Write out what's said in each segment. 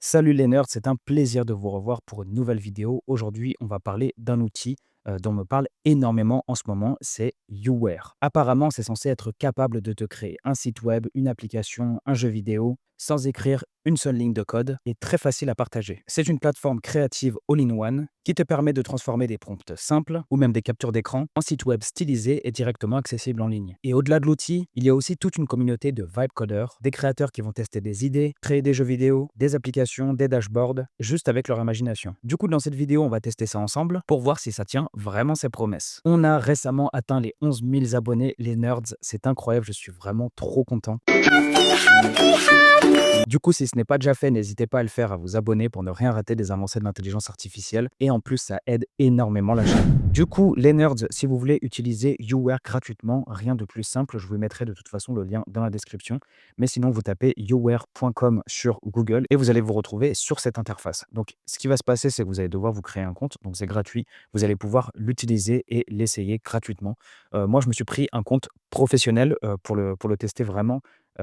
Salut les nerds, c'est un plaisir de vous revoir pour une nouvelle vidéo. Aujourd'hui, on va parler d'un outil dont on me parle énormément en ce moment, c'est YouWare. Apparemment, c'est censé être capable de te créer un site web, une application, un jeu vidéo, sans écrire une seule ligne de code et très facile à partager. C'est une plateforme créative all-in-one qui te permet de transformer des prompts simples ou même des captures d'écran en site web stylisé et directement accessible en ligne. Et au-delà de l'outil, il y a aussi toute une communauté de vibe codeurs, des créateurs qui vont tester des idées, créer des jeux vidéo, des applications, des dashboards, juste avec leur imagination. Du coup, dans cette vidéo, on va tester ça ensemble pour voir si ça tient vraiment ses promesses. On a récemment atteint les 11 000 abonnés, les nerds, c'est incroyable, je suis vraiment trop content. Du coup, si ce n'est pas déjà fait, n'hésitez pas à le faire, à vous abonner pour ne rien rater des avancées de l'intelligence artificielle. Et en plus, ça aide énormément la chaîne. Du coup, les nerds, si vous voulez utiliser YouWare gratuitement, rien de plus simple, je vous mettrai de toute façon le lien dans la description. Mais sinon, vous tapez youware.com sur Google et vous allez vous retrouver sur cette interface. Donc, ce qui va se passer, c'est que vous allez devoir vous créer un compte. Donc, c'est gratuit. Vous allez pouvoir l'utiliser et l'essayer gratuitement. Moi, je me suis pris un compte professionnel pour le tester vraiment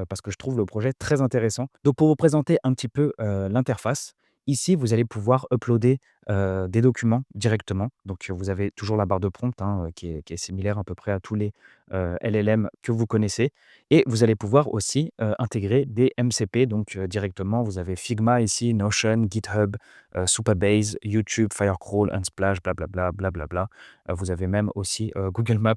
parce que je trouve le projet très intéressant. Donc pour vous présenter un petit peu, l'interface, ici, vous allez pouvoir uploader, des documents directement. Donc, vous avez toujours la barre de prompt, hein, qui est similaire à peu près à tous les, LLM que vous connaissez et vous allez pouvoir aussi, intégrer des MCP donc, directement. Vous avez Figma ici, Notion, GitHub, Supabase, YouTube, Firecrawl, Unsplash, blablabla, blablabla. Vous avez même aussi, Google Maps,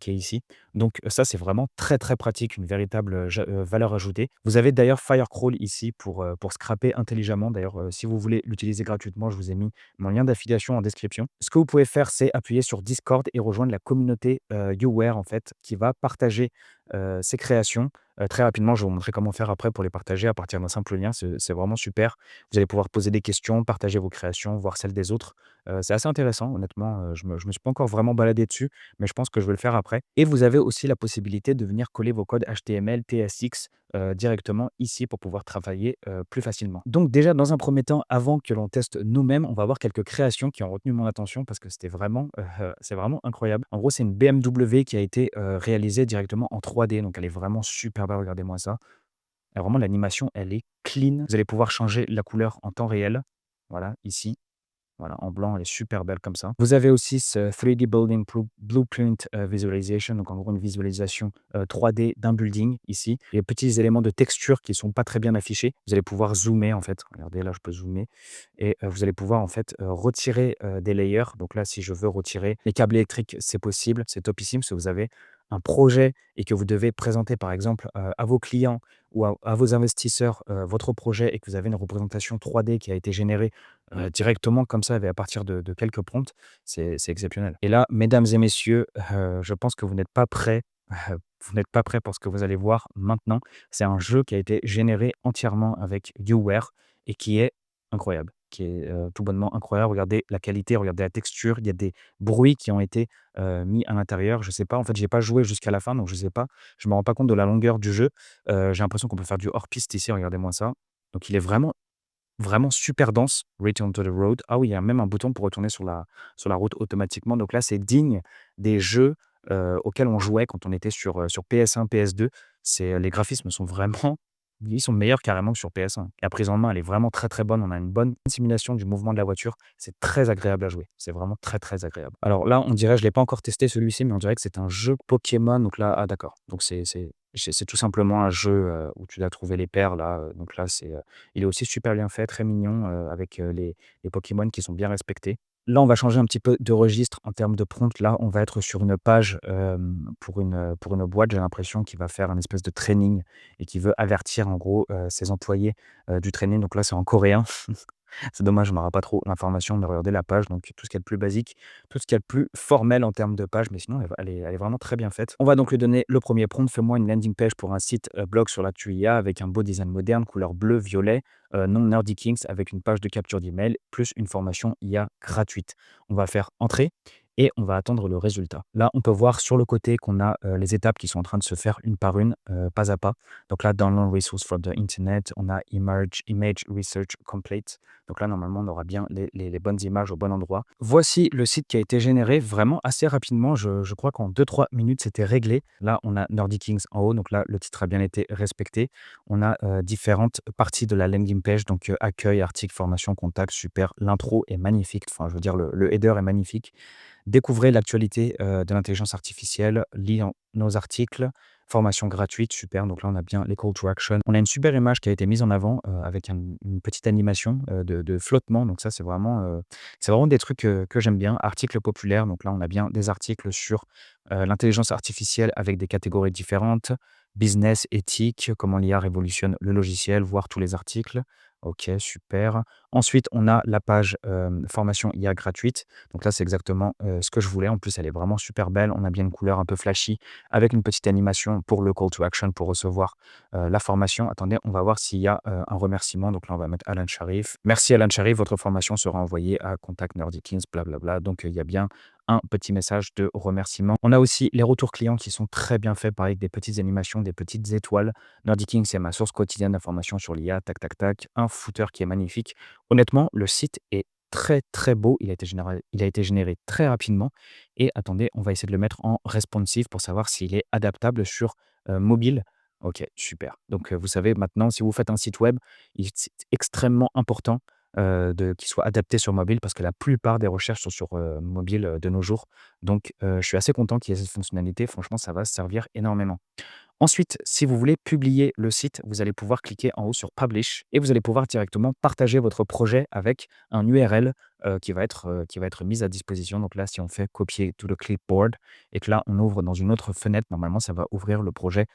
qui est ici. Donc ça, c'est vraiment très, très pratique, une véritable, valeur ajoutée. Vous avez d'ailleurs Firecrawl ici pour scraper intelligemment. D'ailleurs, si vous voulez l'utiliser gratuitement, je vous ai mis mon lien d'affiliation en description. Ce que vous pouvez faire, c'est appuyer sur Discord et rejoindre la communauté, YouWare en fait, qui va partager, ses créations. Très rapidement, je vais vous montrer comment faire après pour les partager à partir d'un simple lien. C'est vraiment super. Vous allez pouvoir poser des questions, partager vos créations, voir celles des autres. C'est assez intéressant honnêtement, je me suis pas encore vraiment baladé dessus, mais je pense que je vais le faire après. Et vous avez aussi la possibilité de venir coller vos codes HTML, TSX directement ici pour pouvoir travailler plus facilement. Donc déjà, dans un premier temps, avant que l'on teste nous-mêmes, on va voir quelques créations qui ont retenu mon attention parce que c'est vraiment incroyable. En gros, c'est une BMW qui a été réalisée directement en 3D, donc elle est vraiment super belle, regardez-moi ça. Et vraiment, l'animation, elle est clean. Vous allez pouvoir changer la couleur en temps réel. Voilà, ici. Voilà, en blanc, elle est super belle comme ça. Vous avez aussi ce 3D Building Blueprint Visualization, donc en gros une visualisation 3D d'un building ici. Il y a des petits éléments de texture qui sont pas très bien affichés. Vous allez pouvoir zoomer en fait. Regardez, là, je peux zoomer. Et vous allez pouvoir en fait retirer des layers. Donc là, si je veux retirer les câbles électriques, c'est possible. C'est topissime si vous avez un projet et que vous devez présenter par exemple à vos clients ou à vos investisseurs votre projet et que vous avez une représentation 3D qui a été générée directement comme ça et à partir de quelques prompts, c'est exceptionnel. Et là, mesdames et messieurs, je pense que vous n'êtes pas prêts, vous n'êtes pas prêts pour ce que vous allez voir maintenant. C'est un jeu qui a été généré entièrement avec YouWare et qui est incroyable, qui est, tout bonnement incroyable. Regardez la qualité, regardez la texture, il y a des bruits qui ont été, mis à l'intérieur. Je sais pas, en fait, j'ai pas joué jusqu'à la fin, donc je sais pas. Je me rends pas compte de la longueur du jeu. J'ai l'impression qu'on peut faire du hors piste ici, regardez-moi ça. Donc il est vraiment super dense, Return to the Road. Ah oui, il y a même un bouton pour retourner sur la route automatiquement. Donc là, c'est digne des jeux, auxquels on jouait quand on était sur PS1, PS2. Les graphismes sont vraiment ils sont meilleurs carrément que sur PS1. La prise en main, elle est vraiment très, très bonne. On a une bonne simulation du mouvement de la voiture. C'est très agréable à jouer. C'est vraiment très, très agréable. Alors là, on dirait je ne l'ai pas encore testé celui-ci, mais on dirait que c'est un jeu Pokémon. Donc là, ah d'accord. Donc c'est tout simplement un jeu, où tu dois trouver les paires là, donc là, il est aussi super bien fait, très mignon, avec, les Pokémon qui sont bien respectés. Là, on va changer un petit peu de registre en termes de prompt. Là, on va être sur une page, pour une boîte, j'ai l'impression, qui va faire un espèce de training et qui veut avertir en gros, ses employés, du training. Donc là, c'est en coréen. C'est dommage, on n'aura pas trop l'information, mais regardez la page, donc tout ce qu'il y a de plus basique, tout ce qu'il y a de plus formel en termes de page, mais sinon elle est vraiment très bien faite. On va donc lui donner le premier prompt: «Fais-moi une landing page pour un site, blog sur l'actu IA avec un beau design moderne, couleur bleu, violet, non Nerdy Kings avec une page de capture d'email plus une formation IA gratuite». On va faire «Entrée» et on va attendre le résultat. Là, on peut voir sur le côté qu'on a les étapes qui sont en train de se faire une par une, pas à pas. Donc là, download resource from the internet, on a image research complete. Donc là, normalement, on aura bien les bonnes images au bon endroit. Voici le site qui a été généré vraiment assez rapidement. Je crois qu'en 2-3 minutes, c'était réglé. Là, on a Nordic Kings en haut. Donc là, le titre a bien été respecté. On a différentes parties de la landing page. Donc accueil, article, formation, contact, super. L'intro est magnifique. Enfin, je veux dire, le header est magnifique. Découvrez l'actualité de l'intelligence artificielle, lisez nos articles, formation gratuite, super. Donc là, on a bien les call to action. On a une super image qui a été mise en avant avec une petite animation de flottement. Donc ça, c'est vraiment des trucs que j'aime bien. Articles populaires. Donc là, on a bien des articles sur l'intelligence artificielle avec des catégories différentes. Business, éthique, comment l'IA révolutionne le logiciel, voir tous les articles. Ok, super. Ensuite, on a la page formation IA gratuite. Donc là, c'est exactement ce que je voulais. En plus, elle est vraiment super belle. On a bien une couleur un peu flashy avec une petite animation pour le call to action pour recevoir la formation. Attendez, on va voir s'il y a un remerciement. Donc là, on va mettre Alan Sharif. Merci Alan Sharif, votre formation sera envoyée à Contact Nerdykins, blablabla. Donc il y a bien un petit message de remerciement. On a aussi les retours clients qui sont très bien faits, pareil, avec des petites animations, des petites étoiles. Nerdykins, c'est ma source quotidienne d'informations sur l'IA, tac, tac, tac. Un footer qui est magnifique. Honnêtement, le site est très, très beau. Il a été généré très rapidement. Et attendez, on va essayer de le mettre en responsive pour savoir s'il est adaptable sur mobile. Ok, super. Donc, vous savez maintenant, si vous faites un site web, c'est extrêmement important qu'il soit adapté sur mobile parce que la plupart des recherches sont sur mobile de nos jours. Donc, je suis assez content qu'il y ait cette fonctionnalité. Franchement, ça va servir énormément. Ensuite, si vous voulez publier le site, vous allez pouvoir cliquer en haut sur Publish et vous allez pouvoir directement partager votre projet avec un URL qui va être mis à disposition. Donc là, si on fait copier to the clipboard et que là, on ouvre dans une autre fenêtre, normalement, ça va ouvrir le projet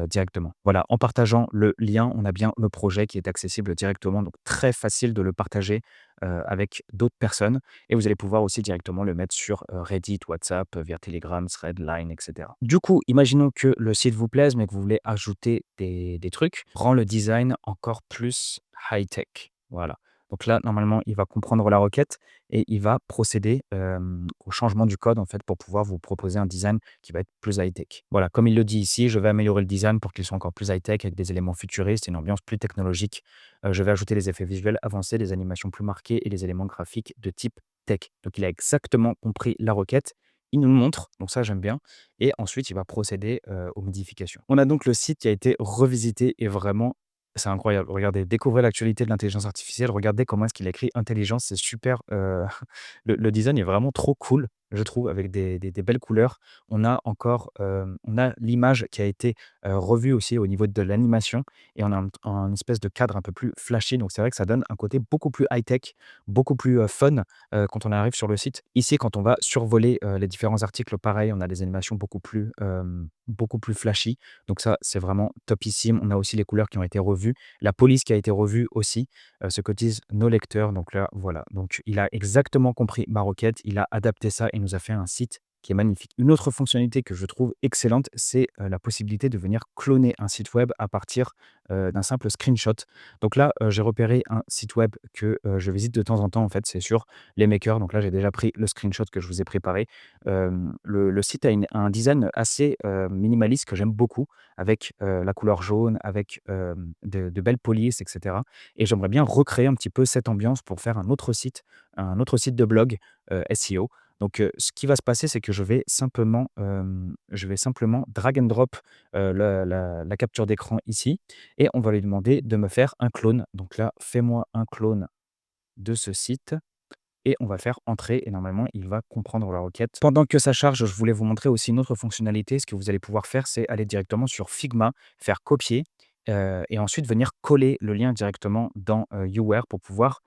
directement. Voilà, en partageant le lien, on a bien le projet qui est accessible directement. Donc très facile de le partager avec d'autres personnes. Et vous allez pouvoir aussi directement le mettre sur Reddit, WhatsApp, via Telegram, Thread, Line, etc. Du coup, imaginons que le site vous plaise, mais que vous voulez ajouter des trucs. Rend le design encore plus high-tech. Voilà. Donc là, normalement, il va comprendre la requête et il va procéder au changement du code en fait pour pouvoir vous proposer un design qui va être plus high-tech. Voilà, comme il le dit ici, je vais améliorer le design pour qu'il soit encore plus high-tech avec des éléments futuristes et une ambiance plus technologique. Je vais ajouter des effets visuels avancés, des animations plus marquées et des éléments graphiques de type tech. Donc il a exactement compris la requête. Il nous le montre, donc ça j'aime bien. Et ensuite, il va procéder aux modifications. On a donc le site qui a été revisité et vraiment, c'est incroyable. Regardez, découvrez l'actualité de l'intelligence artificielle. Regardez comment est-ce qu'il a écrit intelligence. C'est super. Le design est vraiment trop cool, je trouve, avec des belles couleurs. On a encore on a l'image qui a été revue aussi au niveau de l'animation et on a un espèce de cadre un peu plus flashy. Donc c'est vrai que ça donne un côté beaucoup plus high-tech, beaucoup plus fun quand on arrive sur le site. Ici, quand on va survoler les différents articles, pareil, on a des animations beaucoup plus flashy. Donc ça, c'est vraiment topissime. On a aussi les couleurs qui ont été revues, la police qui a été revue aussi, ce que disent nos lecteurs. Donc là, voilà. Donc il a exactement compris ma requête, il a adapté ça et nous a fait un site qui est magnifique. Une autre fonctionnalité que je trouve excellente, c'est la possibilité de venir cloner un site web à partir d'un simple screenshot. Donc là, j'ai repéré un site web que je visite de temps en temps. En fait, c'est sur les makers. Donc là, j'ai déjà pris le screenshot que je vous ai préparé. Le site a un design assez minimaliste que j'aime beaucoup, avec la couleur jaune, avec de belles polices, etc. Et j'aimerais bien recréer un petit peu cette ambiance pour faire un autre site de blog SEO. Donc, ce qui va se passer, c'est que je vais simplement drag and drop la capture d'écran ici et on va lui demander de me faire un clone. Donc là, fais-moi un clone de ce site et on va faire entrer et normalement, il va comprendre la requête. Pendant que ça charge, je voulais vous montrer aussi une autre fonctionnalité. Ce que vous allez pouvoir faire, c'est aller directement sur Figma, faire copier et ensuite venir coller le lien directement dans UWare pour pouvoir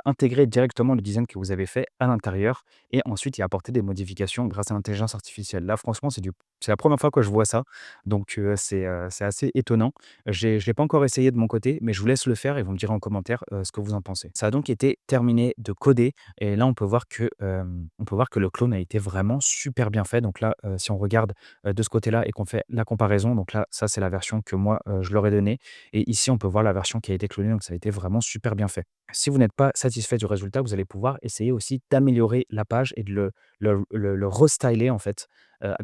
intégrer directement le design que vous avez fait à l'intérieur et ensuite y apporter des modifications grâce à l'intelligence artificielle. Là, franchement, c'est la première fois que je vois ça, donc c'est assez étonnant. Je l'ai pas encore essayé de mon côté, mais je vous laisse le faire et vous me direz en commentaire ce que vous en pensez. Ça a donc été terminé de coder et là, on peut voir que le clone a été vraiment super bien fait. Donc là, si on regarde de ce côté-là et qu'on fait la comparaison, donc là, ça, c'est la version que moi, je leur ai donnée. Et ici, on peut voir la version qui a été clonée. Donc ça a été vraiment super bien fait. Si vous n'êtes pas satisfait du résultat, vous allez pouvoir essayer aussi d'améliorer la page et de le restyler en fait,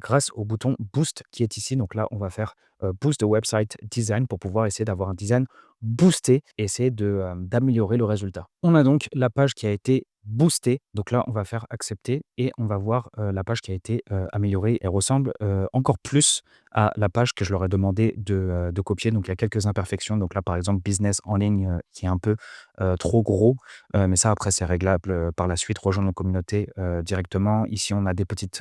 grâce au bouton Boost qui est ici. Donc là, on va faire, Boost the website design pour pouvoir essayer d'avoir un design boosté et essayer d'améliorer le résultat. On a donc la page qui a été boostée. Donc là, on va faire accepter et on va voir, la page qui a été, améliorée. Elle ressemble, encore plus à la page que je leur ai demandé de copier. Donc il y a quelques imperfections. Donc là, par exemple, business en ligne, qui est un peu, trop gros, mais ça après c'est réglable, par la suite. Rejoindre nos communautés, directement. Ici, on a des petites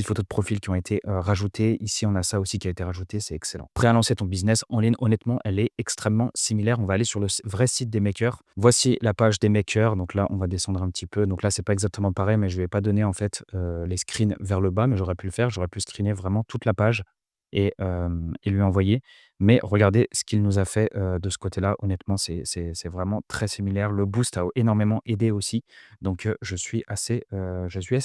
photos de profil qui ont été, rajoutées. Ici, on a ça aussi qui a été rajouté, c'est excellent. Prêt à lancer ton business en ligne, honnêtement, elle est extrêmement similaire. On va aller sur le vrai site des makers. Voici la page des makers. Donc là, on va descendre un petit peu. Donc là, c'est pas exactement pareil, mais je vais pas donner en fait, les screens vers le bas, mais j'aurais pu le faire. J'aurais pu screener vraiment toute la page et lui envoyer. Mais regardez ce qu'il nous a fait, de ce côté-là. Honnêtement, c'est vraiment très similaire. Le boost a énormément aidé aussi. Donc, je suis assez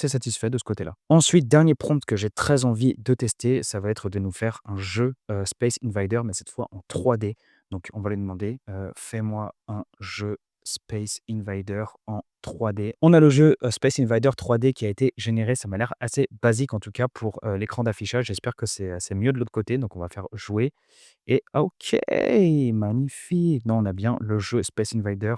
satisfait de ce côté-là. Ensuite, dernier prompt que j'ai très envie de tester, ça va être de nous faire un jeu, Space Invader, mais cette fois en 3D. Donc on va lui demander, «Fais-moi un jeu Space Invader en 3D». On a le jeu, Space Invader 3D qui a été généré. Ça m'a l'air assez basique en tout cas pour, l'écran d'affichage. J'espère que c'est mieux de l'autre côté. Donc on va faire jouer et OK, magnifique. Non, on a bien le jeu Space Invader,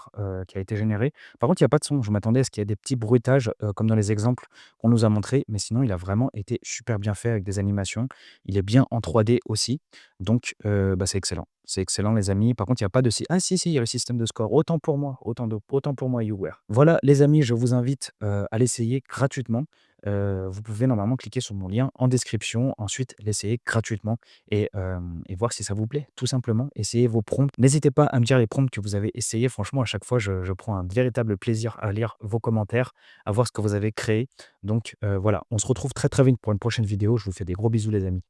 qui a été généré. Par contre, il y a pas de son. Je m'attendais à ce qu'il y ait des petits bruitages, comme dans les exemples qu'on nous a montrés, mais sinon il a vraiment été super bien fait avec des animations. Il est bien en 3D aussi, donc bah, c'est excellent. C'est excellent les amis. Par contre, il y a pas de si ah si, si, il y a le système de score. Autant pour moi, autant pour moi, YouWare. Voilà les amis, je vous invite, à l'essayer gratuitement. Vous pouvez normalement cliquer sur mon lien en description, ensuite l'essayer gratuitement et voir si ça vous plaît, tout simplement. Essayez vos prompts. N'hésitez pas à me dire les prompts que vous avez essayés. Franchement, à chaque fois, je prends un véritable plaisir à lire vos commentaires, à voir ce que vous avez créé. Donc voilà, on se retrouve très très vite pour une prochaine vidéo. Je vous fais des gros bisous les amis.